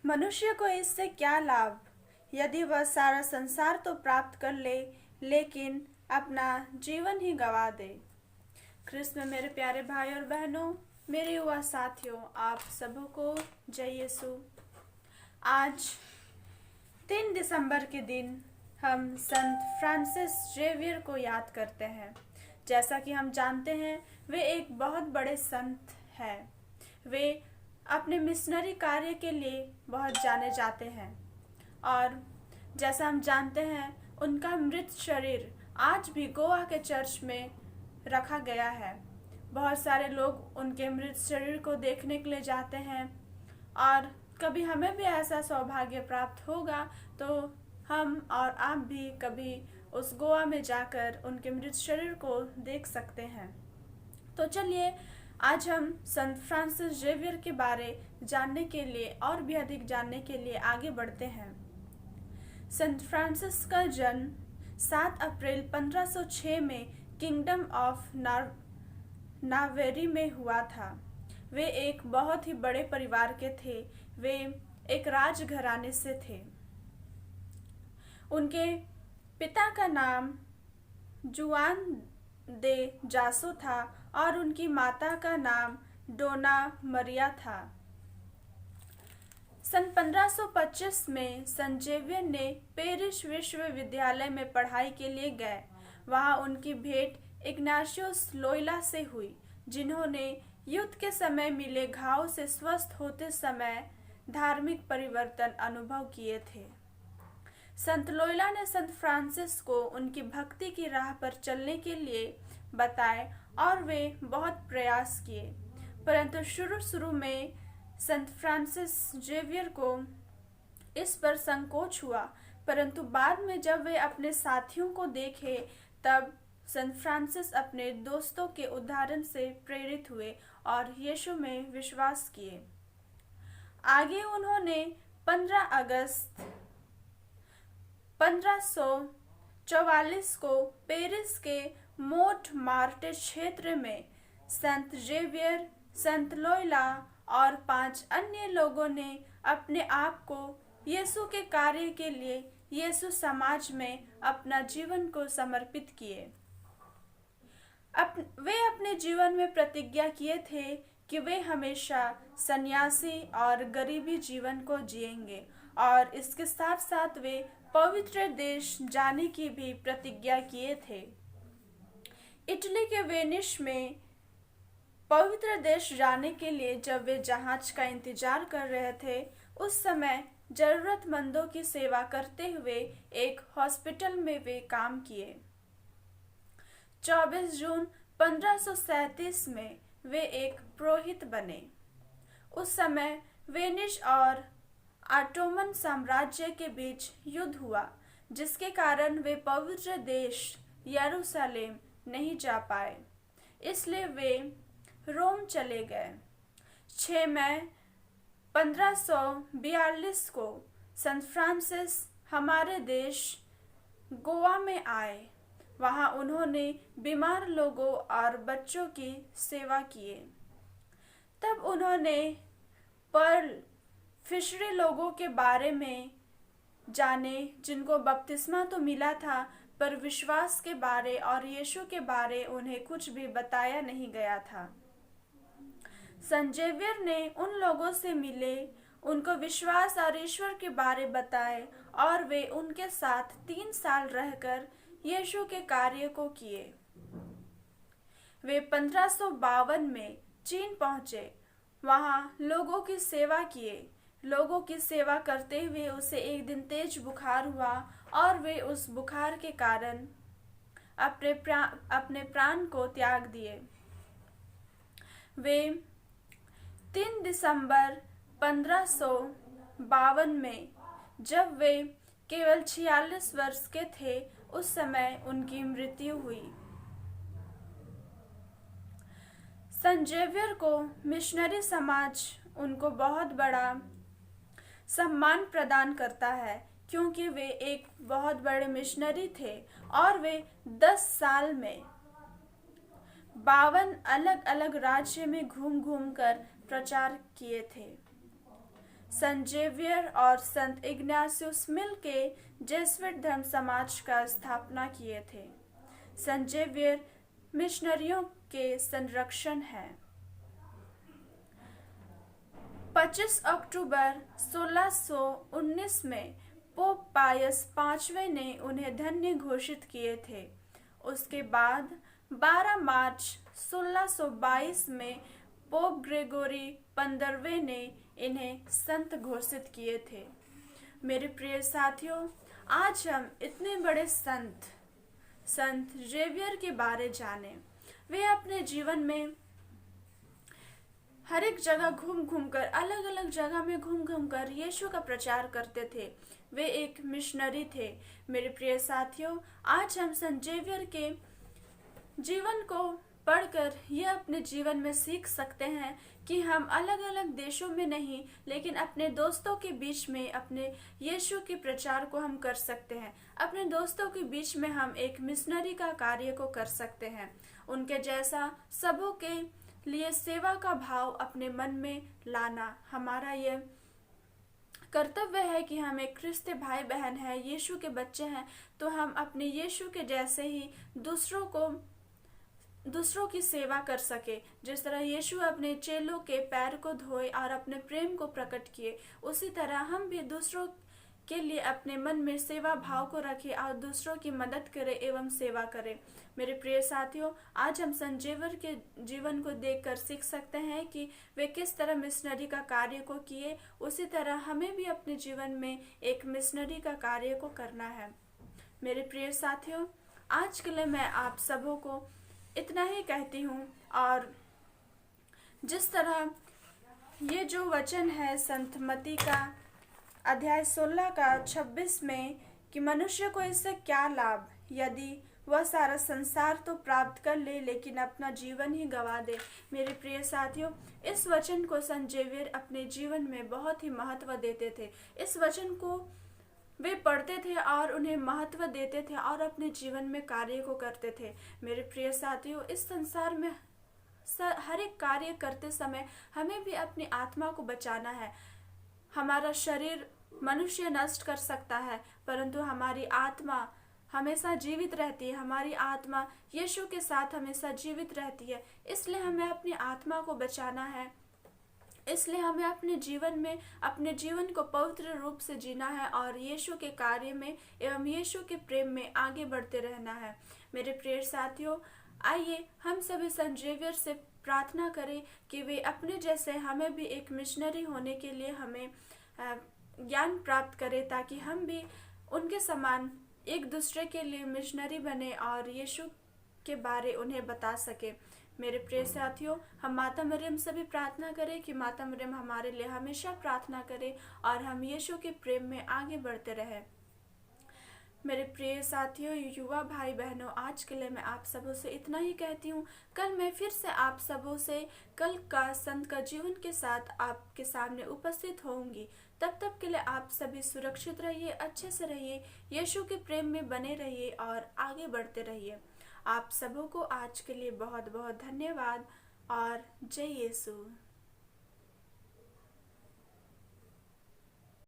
मनुष्य को इससे क्या लाभ यदि वह सारा संसार तो प्राप्त कर ले लेकिन अपना जीवन ही गंवा दे। ख्रिस्त में मेरे प्यारे भाई और बहनों, मेरे युवा साथियों, आप सबको जय यीशु। आज 3 दिसंबर के दिन हम संत फ्रांसिस जेवियर को याद करते हैं। जैसा कि हम जानते हैं, वे एक बहुत बड़े संत हैं। वे अपने मिशनरी कार्य के लिए बहुत जाने जाते हैं और जैसा हम जानते हैं, उनका मृत शरीर आज भी गोवा के चर्च में रखा गया है। बहुत सारे लोग उनके मृत शरीर को देखने के लिए जाते हैं और कभी हमें भी ऐसा सौभाग्य प्राप्त होगा तो हम और आप भी कभी उस गोवा में जाकर उनके मृत शरीर को देख सकते हैं। तो चलिए आज हम संत फ्रांसिस जेवियर के बारे जानने के लिए और भी अधिक जानने के लिए आगे बढ़ते हैं। संत फ्रांसिस का जन्म 7 अप्रैल 1506 में किंगडम ऑफ नावेरी में हुआ था। वे एक बहुत ही बड़े परिवार के थे। वे एक राजघराने से थे। उनके पिता का नाम जुआन दे जासो था और उनकी माता का नाम डोना मरिया था। सन 1525 में संत जेवियर ने पेरिस विश्वविद्यालय में पढ़ाई के लिए गए। वहां उनकी भेंट इग्नाशियोस लोयला से हुई, जिन्होंने युद्ध के समय मिले घाव से स्वस्थ होते समय धार्मिक परिवर्तन अनुभव किए थे। संत लोयला ने संत फ्रांसिस को उनकी भक्ति की राह पर चलने के लिए बताए और वे बहुत प्रयास किए, परंतु शुरू में संत फ्रांसिस जेवियर को इस पर संकोच हुआ। परंतु बाद में जब वे अपने साथियों को देखे तब संत फ्रांसिस अपने दोस्तों के उदाहरण से प्रेरित हुए और यीशु में विश्वास किए। आगे उन्होंने 15 अगस्त 1544 को पेरिस के मोंट मार्टे क्षेत्र में संत जेवियर, संत लोयला और 5 अन्य लोगों ने अपने आप को यीशु के कार्य के लिए यीशु समाज में अपना जीवन को समर्पित किए। वे अपने जीवन में प्रतिज्ञा किए थे कि वे हमेशा सन्यासी और गरीबी जीवन को जिएंगे और इसके साथ साथ वे पवित्र देश जाने की भी प्रतिज्ञा किए थे। इटली के वेनिस में पवित्र देश जाने के लिए जब वे जहाज का इंतजार कर रहे थे, उस समय जरूरतमंदों की सेवा करते हुए एक हॉस्पिटल में वे काम किए। 24 जून 1537 में वे एक पुरोहित बने। उस समय वेनिस और ऑटोमन साम्राज्य के बीच युद्ध हुआ, जिसके कारण वे पवित्र देश यरूशलेम नहीं जा पाए, इसलिए वे रोम चले गए। 6 मई 1542 को संत फ्रांसिस हमारे देश गोवा में आए। वहां उन्होंने बीमार लोगों और बच्चों की सेवा किए। तब उन्होंने पर्ल फिशरी लोगों के बारे में जाने, जिनको बपतिस्मा तो मिला था पर विश्वास के बारे और यीशु के बारे उन्हें कुछ भी बताया नहीं गया था। संत जेवियर ने उन लोगों से मिले, उनको विश्वास और ईश्वर के बारे बताए और वे उनके साथ 3 साल रहकर यीशु के कार्य को किए। वे 1552 में चीन पहुंचे। वहां लोगों की सेवा किए। लोगों की सेवा करते हुए उसे एक दिन तेज बुखार हुआ और वे उस बुखार के कारण अपने प्राण को त्याग दिए। वे 3 दिसंबर 1552 में, जब वे केवल 46 वर्ष के थे, उस समय उनकी मृत्यु हुई। संत जेवियर को मिशनरी समाज उनको बहुत बड़ा सम्मान प्रदान करता है, क्योंकि वे एक बहुत बड़े मिशनरी थे और वे 10 साल में 52 अलग अलग राज्य में घूम घूम कर प्रचार किए थे। संत जेवियर और संत इग्नासियस मिल के जेसुइट धर्म समाज का स्थापना किए थे। संत जेवियर मिशनरियों के संरक्षण है। 25 अक्टूबर 1619 में पोप पायस पांचवें ने उन्हें धन्य घोषित किए थे। उसके बाद 12 मार्च 1622 में पोप ग्रेगोरी 15वें ने इन्हें संत घोषित किए थे। मेरे प्रिय साथियों, आज हम इतने बड़े संत जेवियर के बारे जाने। वे अपने जीवन में हर एक जगह घूम घूम कर, अलग अलग जगह में घूम घूम कर यीशु का प्रचार करते थे। वे एक मिशनरी थे। मेरे प्रिय साथियों, आज हम संत जेवियर के जीवन को पढ़कर यह अपने जीवन में सीख सकते हैं कि हम अलग अलग देशों में नहीं, लेकिन अपने दोस्तों के बीच में अपने यीशु के प्रचार को हम कर सकते हैं। अपने दोस्तों के बीच में हम एक मिशनरी का कार्य को कर सकते हैं। उनके जैसा सबों के लिए सेवा का भाव अपने मन में लाना हमारा यह कर्तव्य है कि हम एक क्रिस्ती भाई बहन हैं, यीशु के बच्चे हैं, तो हम अपने यीशु के जैसे ही दूसरों की सेवा कर सके। जिस तरह यीशु अपने चेलों के पैर को धोए और अपने प्रेम को प्रकट किए, उसी तरह हम भी दूसरों के लिए अपने मन में सेवा भाव को रखें और दूसरों की मदद करें एवं सेवा करें। मेरे प्रिय साथियों, आज हम संत जेवियर के जीवन को देखकर सीख सकते हैं कि वे किस तरह मिशनरी का कार्य को किए। उसी तरह हमें भी अपने जीवन में एक मिशनरी का कार्य को करना है। मेरे प्रिय साथियों, आज के लिए मैं आप सबों को इतना ही कहती हूँ। और जिस तरह ये जो वचन है संत मत्ती का अध्याय 16 का 26 में कि मनुष्य को इससे क्या लाभ यदि वह सारा संसार तो प्राप्त कर ले लेकिन अपना जीवन ही गंवा दे। मेरे प्रिय साथियों, इस वचन को संत जेवियर अपने जीवन में बहुत ही महत्व देते थे। इस वचन को वे पढ़ते थे और उन्हें महत्व देते थे और अपने जीवन में कार्य को करते थे। मेरे प्रिय साथियों, इस संसार में हर एक कार्य करते समय हमें भी अपनी आत्मा को बचाना है। हमारा शरीर मनुष्य नष्ट कर सकता है, परंतु हमारी आत्मा हमेशा जीवित रहती है। हमारी आत्मा यीशु के साथ हमेशा जीवित रहती है। इसलिए हमें अपनी आत्मा को बचाना है। इसलिए हमें अपने जीवन में अपने जीवन को पवित्र रूप से जीना है और यीशु के कार्य में एवं यीशु के प्रेम में आगे बढ़ते रहना है। मेरे प्रिय साथियों, आइए हम सभी संत जेवियर से प्रार्थना करें कि वे अपने जैसे हमें भी एक मिशनरी होने के लिए हमें ज्ञान प्राप्त करें, ताकि हम भी उनके समान एक दूसरे के लिए मिशनरी बने और यीशु के बारे उन्हें बता सके। मेरे प्रिय साथियों, हम माता मरियम से भी प्रार्थना करें कि माता मरियम हमारे लिए हमेशा प्रार्थना करे और हम यीशु के प्रेम में आगे बढ़ते रहें। मेरे प्रिय साथियों, युवा भाई बहनों, आज के लिए मैं आप सबों से इतना ही कहती हूँ। कल मैं फिर से आप सबों से कल का संत का जीवन के साथ आपके सामने उपस्थित होंगी। तब तक के लिए आप सभी सुरक्षित रहिए, अच्छे से रहिए, यीशु के प्रेम में बने रहिए और आगे बढ़ते रहिए। आप सबों को आज के लिए बहुत बहुत धन्यवाद और जय यीशु।